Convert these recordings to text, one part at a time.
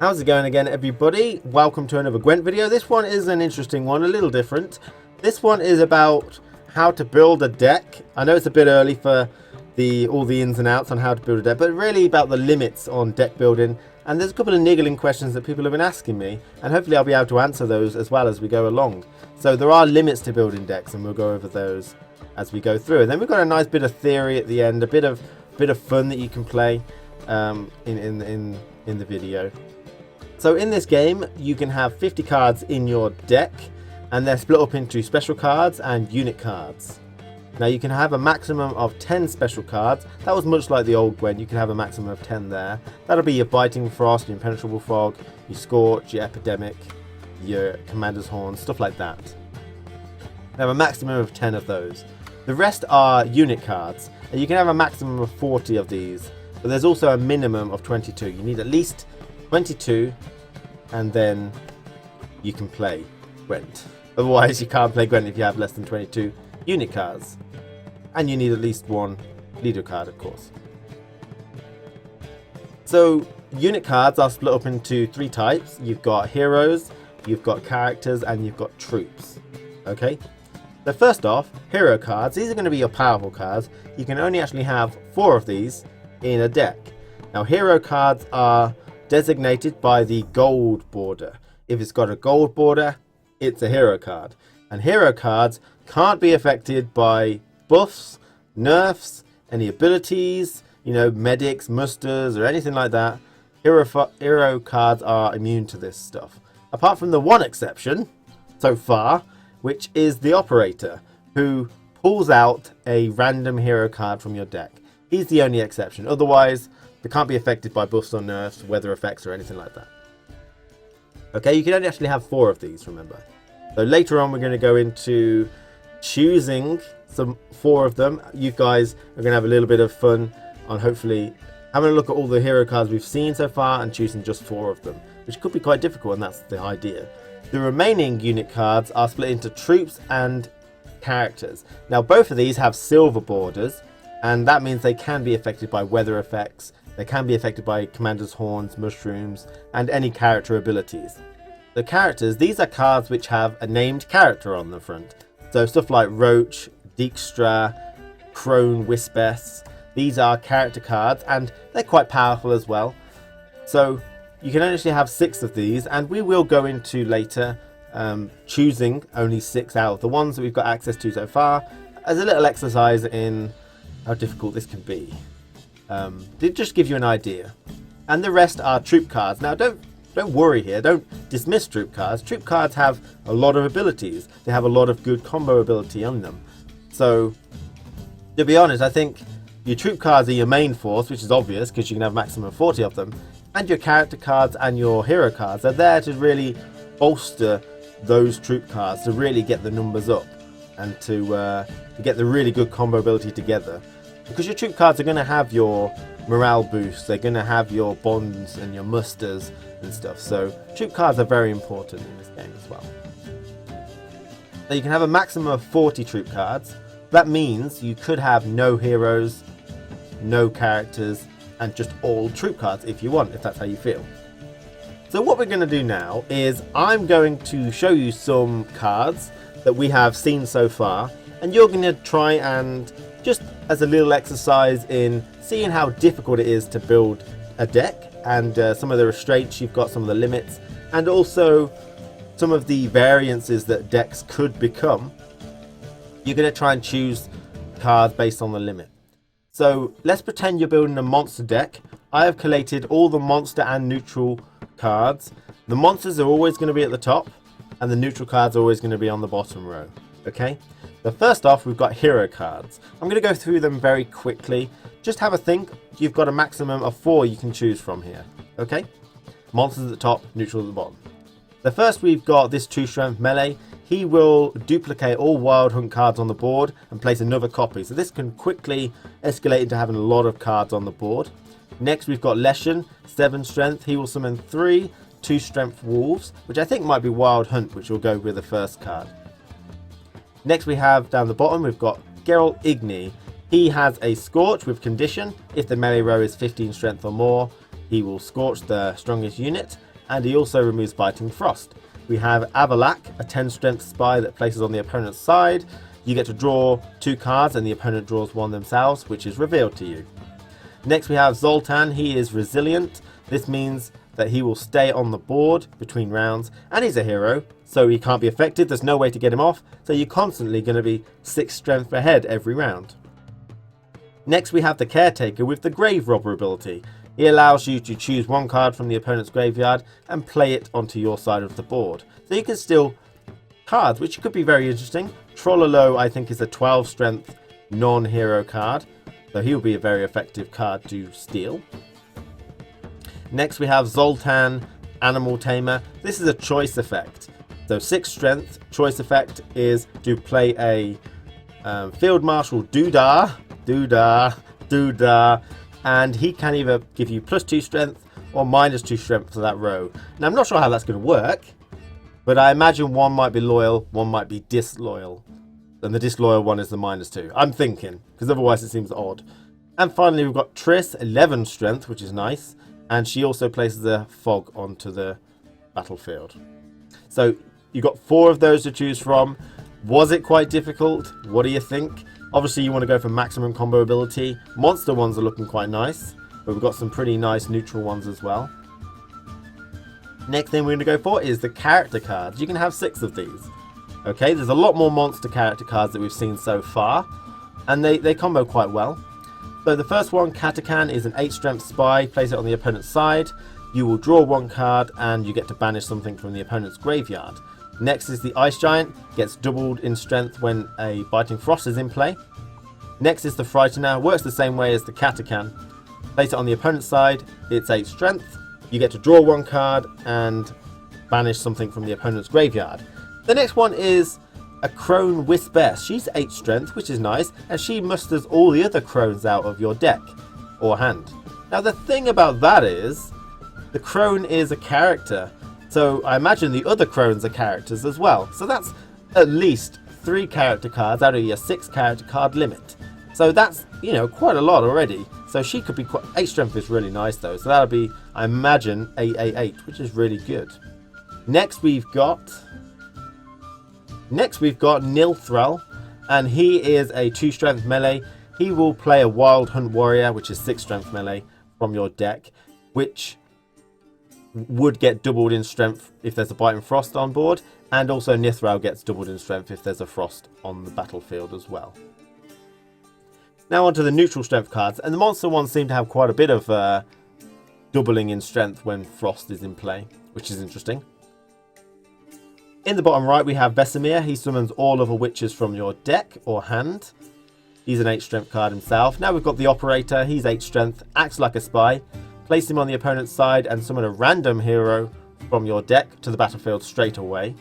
How's it going again, everybody? Welcome to another Gwent video. This one is an interesting one, a little different. This one is about how to build a deck. I know it's a bit early for all the ins and outs on how to build a deck, but really about the limits on deck building. And there's a couple of niggling questions that people have been asking me, and hopefully I'll be able to answer those as well as we go along. So there are limits to building decks, and we'll go over those as we go through. And then we've got a nice bit of theory at the end, a bit of fun that you can play in the video. So in this game, you can have 50 cards in your deck, and they're split up into special cards and unit cards. Now you can have a maximum of 10 special cards. That was much like the old Gwent. You can have a maximum of 10 there. That'll be your Biting Frost, your Impenetrable Fog, your Scorch, your Epidemic, your Commander's Horn, stuff like that. You have a maximum of 10 of those. The rest are unit cards, and you can have a maximum of 40 of these, but there's also a minimum of 22. You need at least 22, and then you can play Gwent. Otherwise, you can't play Gwent if you have less than 22 unit cards. And you need at least one leader card, of course. So, unit cards are split up into three types. You've got heroes, you've got characters, and you've got troops. Okay? So first off, hero cards. These are going to be your powerful cards. You can only actually have 4 of these in a deck. Now, hero cards are designated by the gold border. If it's got a gold border, it's a hero card. And hero cards can't be affected by buffs, nerfs, any abilities, medics, musters, or anything like that. Hero cards are immune to this stuff. Apart from the one exception, so far, which is the operator, who pulls out a random hero card from your deck. He's the only exception. Otherwise, they can't be affected by buffs or nerfs, weather effects, or anything like that. Okay, you can only actually have 4 of these, remember. So later on, we're going to go into choosing some 4 of them. You guys are going to have a little bit of fun on hopefully having a look at all the hero cards we've seen so far and choosing just 4 of them, which could be quite difficult, and that's the idea. The remaining unit cards are split into troops and characters. Now, both of these have silver borders, and that means they can be affected by weather effects. They can be affected by Commander's Horns, Mushrooms, and any character abilities. The characters, these are cards which have a named character on the front. So stuff like Roach, Dijkstra, Crone, Wispess. These are character cards, and they're quite powerful as well. So you can actually have 6 of these, and we will go into later choosing only 6 out of the ones that we've got access to so far, as a little exercise in how difficult this can be. It just gives you an idea. And the rest are troop cards. Now don't worry here, don't dismiss troop cards. Troop cards have a lot of abilities. They have a lot of good combo ability on them. So, to be honest, I think your troop cards are your main force, which is obvious because you can have a maximum of 40 of them. And your character cards and your hero cards are there to really bolster those troop cards, to really get the numbers up and to get the really good combo ability together. Because your troop cards are going to have your morale boosts, they're going to have your bonds and your musters and stuff. So troop cards are very important in this game as well. So you can have a maximum of 40 troop cards. That means you could have no heroes, no characters, and just all troop cards if you want, if that's how you feel. So what we're going to do now is I'm going to show you some cards that we have seen so far, and you're going to try and, just as a little exercise in seeing how difficult it is to build a deck, and some of the restraints you've got, some of the limits, and also some of the variances that decks could become. You're going to try and choose cards based on the limit. So let's pretend you're building a monster deck. I have collated all the monster and neutral cards. The monsters are always going to be at the top, and the neutral cards are always going to be on the bottom row. Okay? So first off, we've got hero cards. I'm going to go through them very quickly. Just have a think. You've got a maximum of 4 you can choose from here. Okay? Monsters at the top, neutral at the bottom. So first we've got this 2 strength melee. He will duplicate all Wild Hunt cards on the board and place another copy. So this can quickly escalate into having a lot of cards on the board. Next we've got Leshen, 7 strength. He will summon 3 2 strength wolves, which I think might be Wild Hunt, which will go with the first card. Next we have down the bottom, we've got Geralt Igni. He has a Scorch with condition. If the melee row is 15 strength or more, he will Scorch the strongest unit. and he also removes Biting Frost. We have Avalak, a 10 strength spy that places on the opponent's side. You get to draw 2 cards and the opponent draws one themselves, which is revealed to you. Next we have Zoltan. He is resilient. This means that he will stay on the board between rounds, and he's a hero, so he can't be affected. There's no way to get him off, so you're constantly going to be 6 strength ahead every round. Next we have the Caretaker with the Grave Robber ability. He allows you to choose 1 card from the opponent's graveyard and play it onto your side of the board. So you can steal cards, which could be very interesting. Trollolo, I think, is a 12 strength non-hero card, so he'll be a very effective card to steal. Next we have Zoltan, Animal Tamer. This is a choice effect. So 6 strength, choice effect is to play a Field Marshal Doodah, and he can either give you +2 strength or -2 strength for that row. Now I'm not sure how that's going to work, but I imagine one might be loyal, one might be disloyal. And the disloyal one is the -2. I'm thinking, because otherwise it seems odd. And finally we've got Triss, 11 strength, which is nice. And she also places a fog onto the battlefield. So you've got 4 of those to choose from. Was it quite difficult? What do you think? Obviously you want to go for maximum combo ability. Monster ones are looking quite nice, but we've got some pretty nice neutral ones as well. Next thing we're going to go for is the character cards. You can have 6 of these. Okay, there's a lot more monster character cards that we've seen so far, and they combo quite well. So the first one, Katakan, is an 8 strength spy. Place it on the opponent's side. You will draw 1 card and you get to banish something from the opponent's graveyard. Next is the Ice Giant. Gets doubled in strength when a Biting Frost is in play. Next is the Frightener. Works the same way as the Katakan. Place it on the opponent's side. It's 8 strength. You get to draw 1 card and banish something from the opponent's graveyard. The next one is a Crone Wispess. She's 8 strength, which is nice, and she musters all the other crones out of your deck or hand. Now the thing about that is, the crone is a character, so I imagine the other crones are characters as well. So that's at least 3 character cards out of your 6 character card limit. So that's, you know, quite a lot already. So she could be quite... 8 strength is really nice though, so that'll be, I imagine, 888, which is really good. Next we've got Nilthrall, and he is a 2 strength melee. He will play a Wild Hunt Warrior, which is 6 strength melee, from your deck, which would get doubled in strength if there's a Biting Frost on board, and also Nilthrall gets doubled in strength if there's a Frost on the battlefield as well. Now onto the neutral strength cards, and the monster ones seem to have quite a bit of doubling in strength when Frost is in play, which is interesting. In the bottom right we have Vesemir. He summons all other witches from your deck or hand. He's an 8 strength card himself. Now we've got the Operator. He's 8 strength, acts like a spy. Place him on the opponent's side and summon a random hero from your deck to the battlefield straight away.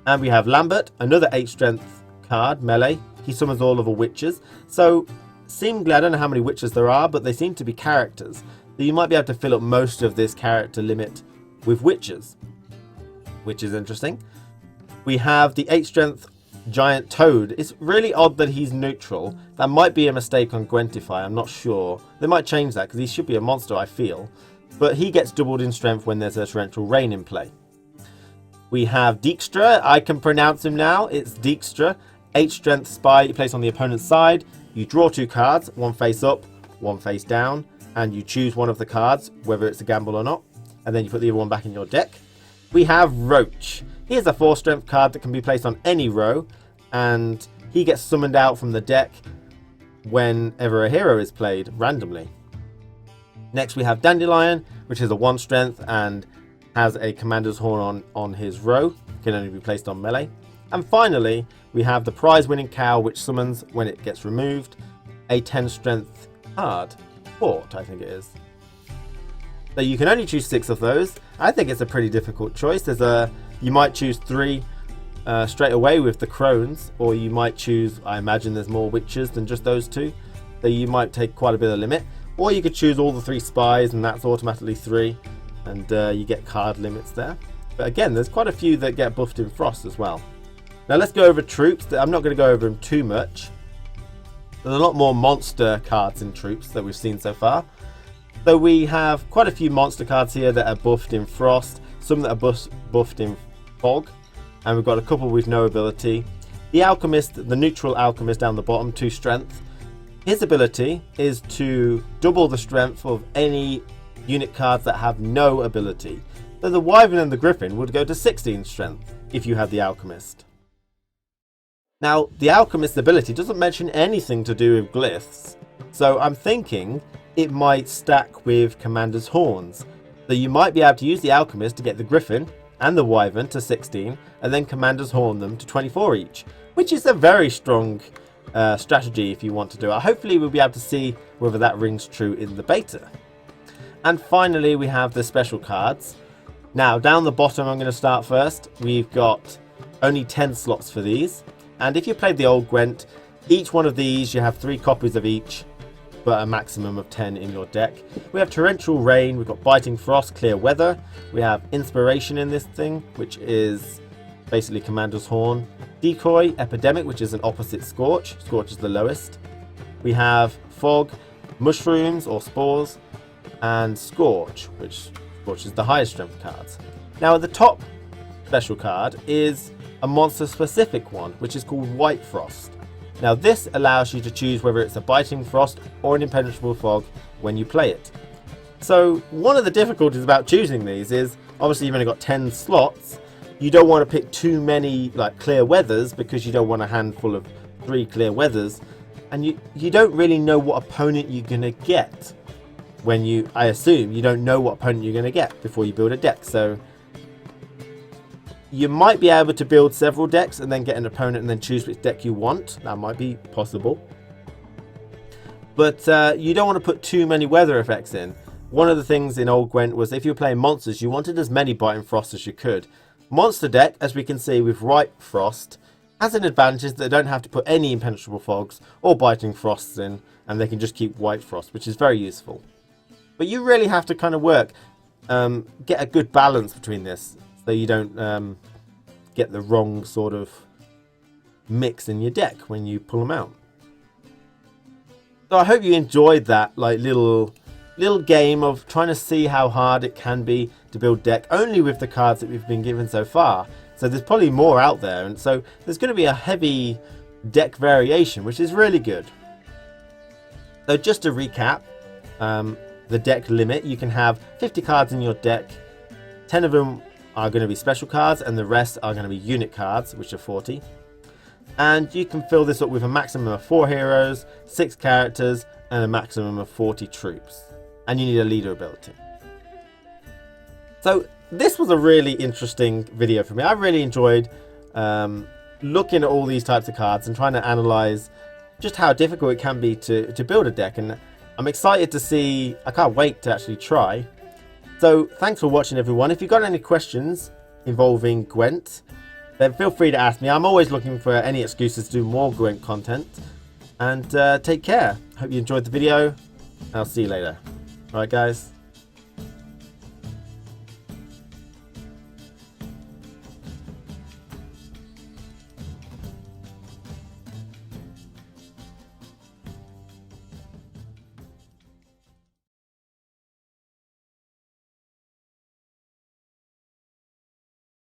And we have Lambert, another 8 strength card, melee. He summons all other witches. So seemingly, I don't know how many witches there are, but they seem to be characters. So you might be able to fill up most of this character limit with witches, which is interesting. We have the 8 strength giant toad. It's really odd that he's neutral. That might be a mistake on Gwentify, I'm not sure. They might change that because he should be a monster, I feel. But he gets doubled in strength when there's a torrential rain in play. We have Dijkstra. I can pronounce him now. It's Dijkstra. 8 strength spy. You place on the opponent's side. You draw 2 cards, one face up, one face down, and you choose one of the cards, whether it's a gamble or not, and then you put the other one back in your deck. We have Roach. Here's a 4 strength card that can be placed on any row, and he gets summoned out from the deck whenever a hero is played randomly. Next we have Dandelion, which is a 1 strength and has a Commander's Horn on his row. Can only be placed on melee. And finally, we have the prize winning cow, which summons when it gets removed a 10 strength card. Fort, I think it is. So you can only choose 6 of those. I think it's a pretty difficult choice. You might choose 3 straight away with the crones, or you might choose, I imagine there's more witches than just those 2. So you might take quite a bit of limit. Or you could choose all the 3 spies, and that's automatically 3. And you get card limits there. But again, there's quite a few that get buffed in Frost as well. Now let's go over troops. I'm not going to go over them too much. There's a lot more monster cards in troops that we've seen so far. So we have quite a few monster cards here that are buffed in Frost, some that are buffed in Fog, and we've got a couple with no ability. The Alchemist, the neutral Alchemist down the bottom, 2 strength. His ability is to double the strength of any unit cards that have no ability. So the Wyvern and the Griffin would go to 16 strength if you had the Alchemist. Now, the Alchemist ability doesn't mention anything to do with glyphs, so I'm thinking it might stack with Commander's Horns. So you might be able to use the Alchemist to get the Griffin and the Wyvern to 16, and then Commander's Horn them to 24 each, which is a very strong strategy if you want to do it. Hopefully we'll be able to see whether that rings true in the beta. And finally we have the special cards. Now down the bottom, I'm going to start first. We've got only 10 slots for these, and if you played the old Gwent, each one of these you have 3 copies of each, but a maximum of 10 in your deck. We have Torrential Rain, we've got Biting Frost, Clear Weather, we have Inspiration in this thing, which is basically Commander's Horn, Decoy, Epidemic, which is an opposite Scorch. Scorch is the lowest. We have Fog, Mushrooms or Spores, and Scorch, which Scorch is the highest strength cards. Now at the top special card is a monster specific one, which is called White Frost. Now this allows you to choose whether it's a Biting Frost or an Impenetrable Fog when you play it. So one of the difficulties about choosing these is obviously you've only got 10 slots. You don't want to pick too many like Clear Weathers because you don't want a handful of 3 Clear Weathers, and you don't really know what opponent you're going to get when I assume you don't know what opponent you're going to get before you build a deck. So you might be able to build several decks and then get an opponent and then choose which deck you want. That might be possible. But you don't want to put too many weather effects in. One of the things in old Gwent was if you were playing monsters, you wanted as many Biting Frost as you could. Monster deck, as we can see with White Frost, has an advantage that they don't have to put any Impenetrable Fogs or Biting Frosts in, and they can just keep White Frost, which is very useful. But you really have to kind of work, get a good balance between this, so you don't get the wrong sort of mix in your deck when you pull them out. So I hope you enjoyed that like little game of trying to see how hard it can be to build deck only with the cards that we've been given so far. So there's probably more out there, and so there's going to be a heavy deck variation, which is really good. So just to recap, the deck limit, you can have 50 cards in your deck. 10 of them are going to be special cards and the rest are going to be unit cards, which are 40. And you can fill this up with a maximum of 4 heroes, 6 characters, and a maximum of 40 troops. And you need a leader ability. So this was a really interesting video for me. I really enjoyed looking at all these types of cards and trying to analyze just how difficult it can be to build a deck. And I'm excited to see, I can't wait to actually try. So thanks for watching, everyone. If you've got any questions involving Gwent, then feel free to ask me. I'm always looking for any excuses to do more Gwent content. And take care. Hope you enjoyed the video. I'll see you later. Alright guys.